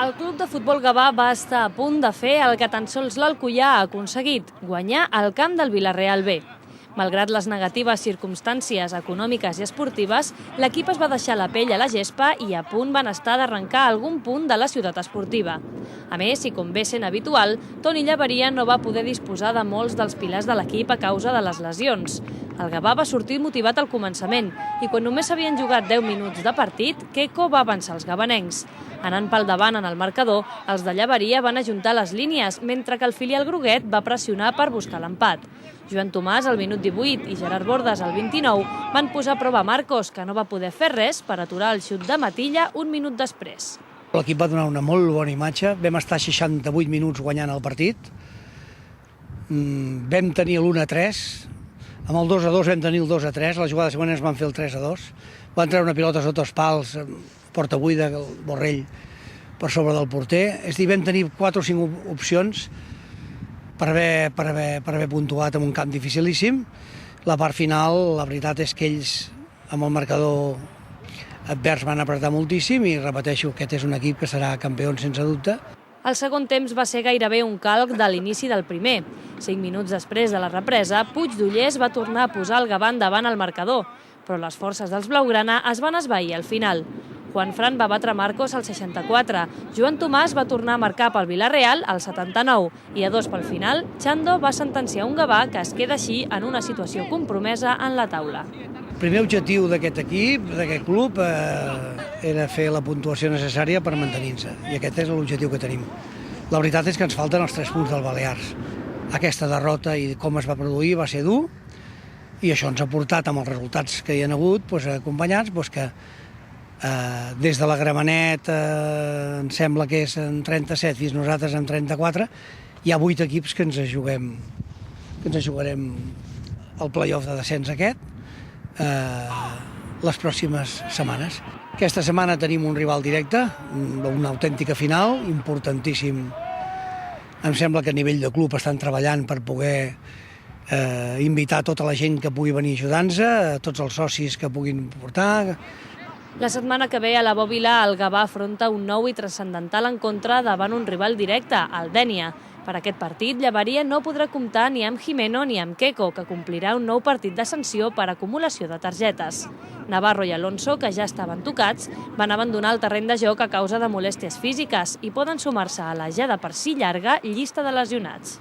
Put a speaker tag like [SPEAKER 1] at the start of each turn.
[SPEAKER 1] El club de futbol Gavà va estar a punt de fer el que tan sols l'Alcoià ha aconseguit, guanyar al camp del Vila-real B. Malgrat les negatives circumstàncies econòmiques i esportives, l'equip es va deixar la pell a la gespa i a punt van estar d'arrencar algun punt de la ciutat esportiva. A més, i com ve sent habitual, Toni Llaveria no va poder disposar de molts dels pilars de l'equip a causa de les lesions. El Gavà va sortir motivat al començament i quan només s'havien jugat 10 minuts de partit, Queco va avançar els gavanencs. Anant pel davant en el marcador, els de Llaveria van ajuntar les línies, mentre que el filial groguet va pressionar per buscar l'empat. Joan Tomàs, al minut 18, i Gerard Bordes, al 29, van posar a prova Marcos, que no va poder fer res per aturar el xut de Matilla un minut després.
[SPEAKER 2] L'equip va donar una molt bona imatge, vam estar 68 minuts guanyant el partit, vam tenir l'1-3, amb el 2-2 vam tenir el 2-3, la jugada següent ens van fer el 3-2, van treure una pilota sota els pals, porta buida, el Borrell per sobre del porter, és a dir, vam tenir 4 o 5 opcions per haver puntuat en un camp dificilíssim. La part final, la veritat és que ells, amb el marcador advers, van apretar moltíssim i, repeteixo, aquest és un equip que serà campió sense dubte.
[SPEAKER 1] El segon temps va ser gairebé un calc de l'inici del primer. 5 minuts després de la represa, Puigdollers va tornar a posar el Gavà davant el marcador, però les forces dels blaugrana es van esvair al final. Juan Fran va batre Marcos al 64, Joan Tomàs va tornar a marcar pel Vila-real al 79 i a 2 pel final, Chando va sentenciar un Gavà que es queda així en una situació compromesa en la taula.
[SPEAKER 2] El primer objectiu d'aquest equip, d'aquest club, era fer la puntuació necessària per mantenir-se, i aquest és l'objectiu que tenim. La veritat és que ens falten els 3 punts del Balears. Aquesta derrota i com es va produir va ser dur, i això ens ha portat, amb els resultats que hi ha hagut, acompanyats, que des de la Gramenet, em sembla que és en 37, fins nosaltres en 34, hi ha 8 equips que ens jugarem el play-off de descens aquest les pròximes setmanes. Aquesta setmana tenim un rival directe, una autèntica final, importantíssim. Em sembla que a nivell de club estan treballant per poder invitar tota la gent que pugui venir ajudant-nos, tots els socis que puguin portar.
[SPEAKER 1] La setmana que ve a la Bòbila el Gavà afronta un nou i transcendental encontre davant un rival directe, el Dénia. Per aquest partit, Llaveria no podrà comptar ni amb Jimeno ni amb Queco, que complirà un nou partit de sanció per acumulació de targetes. Navarro i Alonso, que ja estaven tocats, van abandonar el terreny de joc a causa de molèsties físiques i poden sumar-se a la ja de per si llarga llista de lesionats.